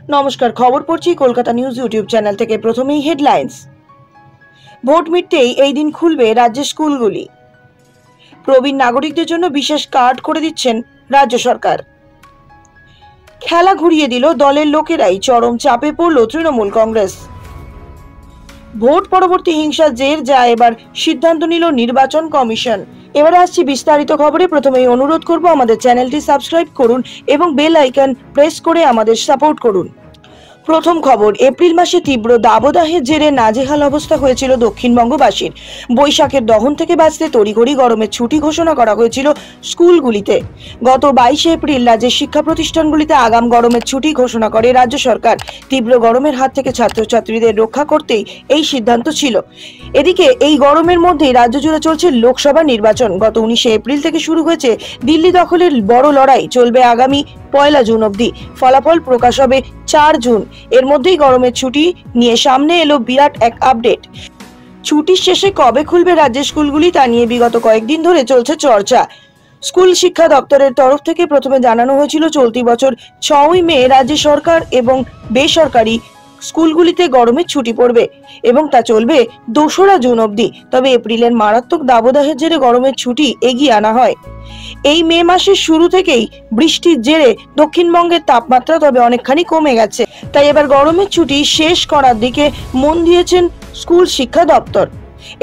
নমস্কার, খবর পড়ছি কলকাতা নিউজ ইউটিউব চ্যানেল থেকে। প্রথমেই হেডলাইন্স। ভোট মিটতেই এই দিন খুলবে রাজ্যের স্কুলগুলি। প্রবীণ নাগরিকদের জন্য বিশেষ কার্ড করে দিচ্ছেন রাজ্য সরকার। খেলা ঘুরিয়ে দিল দলের লোকেরাই, চরম চাপে পড়ল তৃণমূল কংগ্রেস। ভোট পরবর্তী হিংসার জের যা এবার সিদ্ধান্ত নিল নির্বাচন কমিশন। এবারে আসছি বিস্তারিত খবরে। প্রথমেই অনুরোধ করব আমাদের চ্যানেলটি সাবস্ক্রাইব করুন এবং বেল আইকন প্রেস করে আমাদের সাপোর্ট করুন। প্রথম খবর, এপ্রিল মাসে তীব্র দাবদাহের জেরে নাজেহাল অবস্থা হয়েছিল দক্ষিণবঙ্গবাসীর। বৈশাখের দহন থেকে বাঁচতে তড়িঘড়ি গরমের ছুটি ঘোষণা করা হয়েছিল স্কুলগুলিতে। গত 22 এপ্রিল রাজ্যের শিক্ষা প্রতিষ্ঠানগুলিতে আগাম গরমের ছুটি ঘোষণা করে রাজ্য সরকার। তীব্র গরমের হাত থেকে ছাত্রছাত্রীদের রক্ষা করতেই এই সিদ্ধান্ত ছিল। এদিকে এই গরমের মধ্যেই রাজ্য জুড়ে চলছে লোকসভা নির্বাচন। গত 19 এপ্রিল থেকে শুরু হয়েছে দিল্লি দখলের বড় লড়াই, চলবে আগামী 1 জুন অবধি। ফলাফল প্রকাশ হবে 4 জুন। এর মধ্যেই গরমের ছুটি নিয়ে সামনে এলো বিরাট এক আপডেট। ছুটির শেষে কবে খুলবে রাজ্যের স্কুলগুলি তা নিয়ে বিগত কয়েকদিন ধরে চলছে চর্চা। স্কুল শিক্ষা দপ্তরের তরফ থেকে প্রথমে জানানো হয়েছিল চলতি বছর 6ই মে রাজ্য সরকার এবং বেসরকারি স্কুলগুলিতে গরমের ছুটি পড়বে এবং তা চলবে 2রা জুন অবধি। তবে এপ্রিলের মারাত্মক দাবদাহের জেরে গরমের ছুটি এগিয়ে আনা হয়। এই মে মাসের শুরু থেকেই বৃষ্টির জেরে দক্ষিণবঙ্গের তাপমাত্রা তবে অনেকখানি কমে গেছে, তাই এবার গরমের ছুটি শেষ করার দিকে মন দিয়েছেন স্কুল শিক্ষা দপ্তর।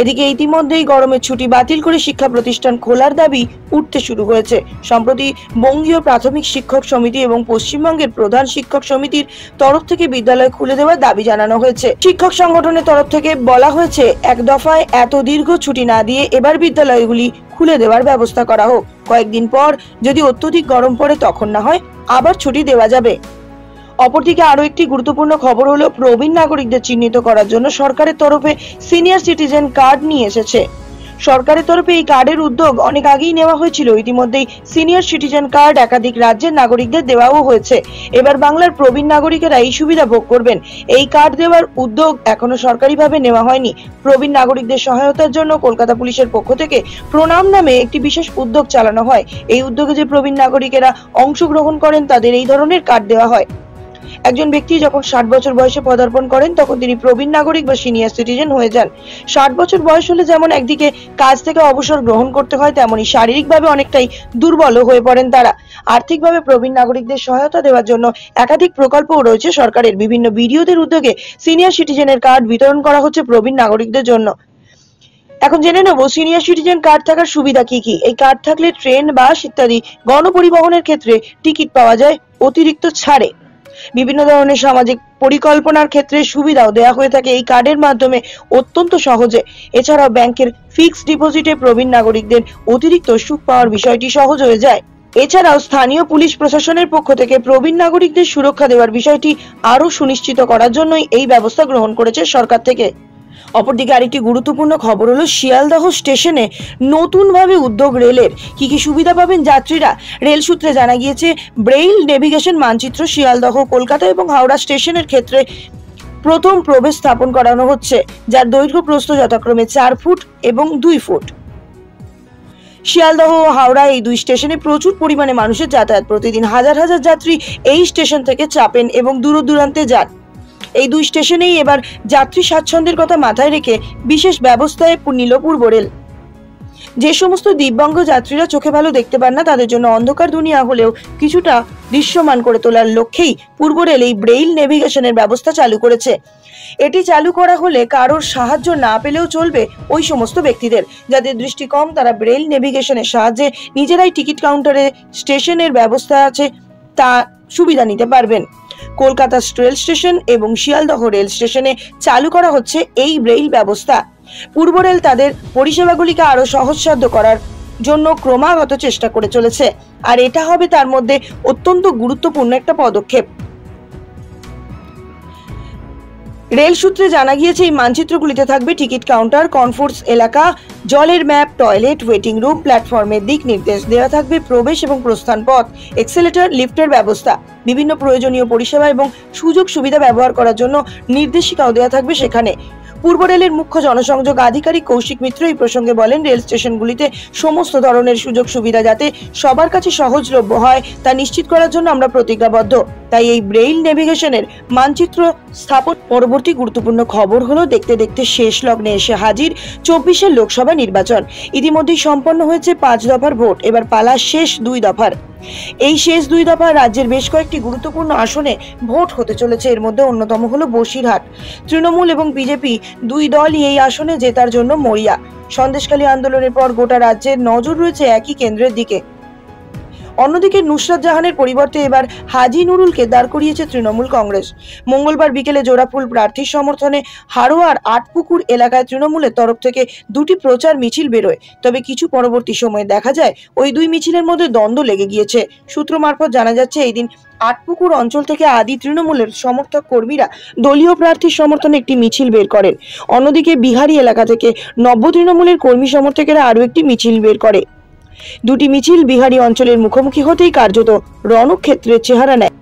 এদিকে ইতিমধ্যেই গরমের ছুটি বাতিল করে শিক্ষা প্রতিষ্ঠান খোলার দাবি উঠতে শুরু হয়েছে। সম্প্রতি বঙ্গীয় প্রাথমিক শিক্ষক সমিতি এবং পশ্চিমবঙ্গের প্রধান শিক্ষক সমিতির তরফ থেকে বিদ্যালয় খুলে দেওয়ার দাবি জানানো হয়েছে। শিক্ষক সংগঠনের তরফ থেকে বলা হয়েছে, এক দফায় এত দীর্ঘ ছুটি না দিয়ে এবার বিদ্যালয়গুলি খুলে দেওয়ার ব্যবস্থা করা হোক। কয়েকদিন পর যদি অত্যধিক গরম পড়ে তখন না হয় আবার ছুটি দেওয়া যাবে। অপরদিকে আরো একটি গুরুত্বপূর্ণ খবর হলো, প্রবীণ নাগরিকদের চিহ্নিত করার জন্য সরকারের তরফে সিনিয়র সিটিজেন কার্ড নিয়ে এসেছে। সরকারের তরফে এই কার্ডের উদ্যোগ অনেক আগেই নেওয়া হয়েছিল। ইতিমধ্যেই সিনিয়র সিটিজেন কার্ড একাধিক রাজ্যের নাগরিকদের দেওয়াও হয়েছে। এবার বাংলার প্রবীণ নাগরিকেরা এই সুবিধা ভোগ করবেন। এই কার্ড দেওয়ার উদ্যোগ এখনো সরকারিভাবে নেওয়া হয়নি। প্রবীণ নাগরিকদের সহায়তার জন্য কলকাতা পুলিশের পক্ষ থেকে প্রণাম নামে একটি বিশেষ উদ্যোগ চালানো হয়। এই উদ্যোগে যে প্রবীণ নাগরিকেরা অংশগ্রহণ করেন তাদের এই ধরনের কার্ড দেওয়া হয়। একজন ব্যক্তি যখন 60 বছর বয়সে পদার্পণ করেন তখন তিনি প্রবীণ নাগরিক বা সিনিয়র সিটিজেন হয়ে যান। 60 বছর বয়স হলে যেমন একদিকে কাজ থেকে অবসর গ্রহণ করতে হয়, তেমনি শারীরিকভাবে অনেকটাই দুর্বল হয়ে পড়েন তারা। আর্থিকভাবে প্রবীণ নাগরিকদের সহায়তা দেওয়ার জন্য একাধিক প্রকল্পও রয়েছে সরকারের। বিভিন্ন বিডিওদের উদ্যোগে সিনিয়র সিটিজেনের কার্ড বিতরণ করা হচ্ছে প্রবীণ নাগরিকদের জন্য। এখন জেনে নেব সিনিয়র সিটিজেন কার্ড থাকার সুবিধা কি কি। এই কার্ড থাকলে ট্রেন, বাস ইত্যাদি গণপরিবহনের ক্ষেত্রে টিকিট পাওয়া যায় অতিরিক্ত ছাড়ে। বিভিন্ন ধরনের সামাজিক পরিকল্পনার ক্ষেত্রে সুবিধাও দেওয়া হয়ে থাকে এই কার্ডের মাধ্যমে অত্যন্ত সহজে। এছাড়াও ব্যাংকের ফিক্সড ডিপোজিটে প্রবীণ নাগরিকদের অতিরিক্ত সুদ পাওয়ার বিষয়টি সহজ হয়ে যায়। এছাড়াও স্থানীয় পুলিশ প্রশাসনের পক্ষ থেকে প্রবীণ নাগরিকদের সুরক্ষা দেওয়ার বিষয়টি আরো সুনিশ্চিত করার জন্যই এই ব্যবস্থা গ্রহণ করেছে সরকার থেকে। অপরদিকে আরেকটি গুরুত্বপূর্ণ খবর হলো, শিয়ালদহ স্টেশনে নতুনভাবে উদ্যোগ রেলের। কি কি সুবিধা পাবেন যাত্রীরা? রেল সূত্রে জানা গিয়েছে, ব্রেইল নেভিগেশন মানচিত্র শিয়ালদহ, কলকাতা এবং হাওড়া স্টেশনের ক্ষেত্রে প্রথম প্রবেশ স্থাপন করানো হচ্ছে, যার দৈর্ঘ্য প্রস্থ যথাক্রমে 4 ফুট এবং 2 ফুট। শিয়ালদহ ও হাওড়া এই দুই স্টেশনে প্রচুর পরিমাণে মানুষের যাতায়াত। প্রতিদিন হাজার হাজার যাত্রী এই স্টেশন থেকে চাপেন এবং দূর দূরান্তে যান। এই দুই স্টেশনেই এবার যাত্রী স্বাচ্ছন্দ্যের কথা মাথায় রেখে বিশেষ ব্যবস্থায় নিল পূর্ব রেল। যে সমস্ত দিব্যাঙ্গ যাত্রীরা চোখে ভালো দেখতে পান না, তাদের জন্য অন্ধকার দুনিয়া হলেও কিছুটা দৃশ্যমান করে তোলার লক্ষ্যেই পূর্ব রেল এই ব্রেইল নেভিগেশনের ব্যবস্থা চালু করেছে। এটি চালু করা হলে কারোর সাহায্য না পেলেও চলবে ওই সমস্ত ব্যক্তিদের যাদের দৃষ্টি কম, তারা ব্রেইল নেভিগেশনের সাহায্যে নিজেরাই টিকিট কাউন্টারে স্টেশনের ব্যবস্থা আছে তা সুবিধা নিতে পারবেন। কলকাতা রেল স্টেশন এবং শিয়ালদহ রেল স্টেশনে চালু করা হচ্ছে এই ব্রেইল ব্যবস্থা। পূর্ব রেল তাদের পরিষেবাগুলিকে আরো সহজসাধ্য করার জন্য ক্রমাগত চেষ্টা করে চলেছে, আর এটা হবে তার মধ্যে অত্যন্ত গুরুত্বপূর্ণ একটা পদক্ষেপ। রেল সূত্রে জানা গিয়েছে, এই মানচিত্রগুলিতে থাকবে টিকিট কাউন্টার, কনফোর্স এলাকা, জলের ম্যাপ, টয়লেট, ওয়েটিং রুম, প্ল্যাটফর্মের দিক নির্দেশ দেওয়া থাকবে, প্রবেশ এবং প্রস্থান পথ, এক্সেলেটর, লিফটের ব্যবস্থা, বিভিন্ন প্রয়োজনীয় পরিষেবা এবং সুযোগ সুবিধা ব্যবহার করার জন্য নির্দেশিকাও দেওয়া থাকবে সেখানে। পূর্ব রেলের মুখ্য জনসংযোগ আধিকারিক কৌশিক মিত্র এই প্রসঙ্গে বলেন, রেল স্টেশনগুলিতে সমস্ত ধরনের সুযোগ সুবিধা যাতে সবার কাছে সহজলভ্য হয় তা নিশ্চিত করার জন্য আমরা প্রতিজ্ঞাবদ্ধ। তাই এই ব্রেইল নেভিগেশনের মানচিত্র স্থাপন। পরবর্তী গুরুত্বপূর্ণ খবর হলো, দেখতে দেখতে শেষ লগ্নে এসে হাজির 24-এর লোকসভা নির্বাচন। ইতিমধ্যেই সম্পন্ন হয়েছে 5 দফার ভোট, এবার পালা শেষ 2 দফার। এই শেষ 2 দফায় রাজ্যের বেশ কয়েকটি গুরুত্বপূর্ণ আসনে ভোট হতে চলেছে। এর মধ্যে অন্যতম হলো বসিরহাট। তৃণমূল এবং বিজেপি দুই দলই এই আসনে জেতার জন্য মরিয়া। সন্দেশখালী আন্দোলনের পর গোটা রাজ্যের নজর রয়েছে একই কেন্দ্রের দিকে। অন্যদিকে নুসরাত জাহানের পরিবর্তে এবার হাজি নুরুলকে দাঁড় করিয়েছে তৃণমূল কংগ্রেস। মঙ্গলবার বিকেলে জোড়াফুল প্রার্থীর সমর্থনে হারোয়ার আটপুকুর এলাকায় তৃণমূলের তরফ থেকে 2টি প্রচার মিছিল বেরোয়। তবে কিছু পরবর্তী সময়ে দেখা যায় ওই 2 মিছিলের মধ্যে দ্বন্দ্ব লেগে গিয়েছে। সূত্র মারফত জানা যাচ্ছে, এই দিন আটপুকুর অঞ্চল থেকে আদি তৃণমূলের সমর্থক কর্মীরা দলীয় প্রার্থীর সমর্থনে একটি মিছিল বের করেন। অন্যদিকে বিহারি এলাকা থেকে নব্য তৃণমূলের কর্মী সমর্থকেরা আরও একটি মিছিল বের করে। 2টি মিছিল বিহারি অঞ্চলের মুখোমুখি হতেই কার্যত রণক্ষেত্রের চেহারা নেয়।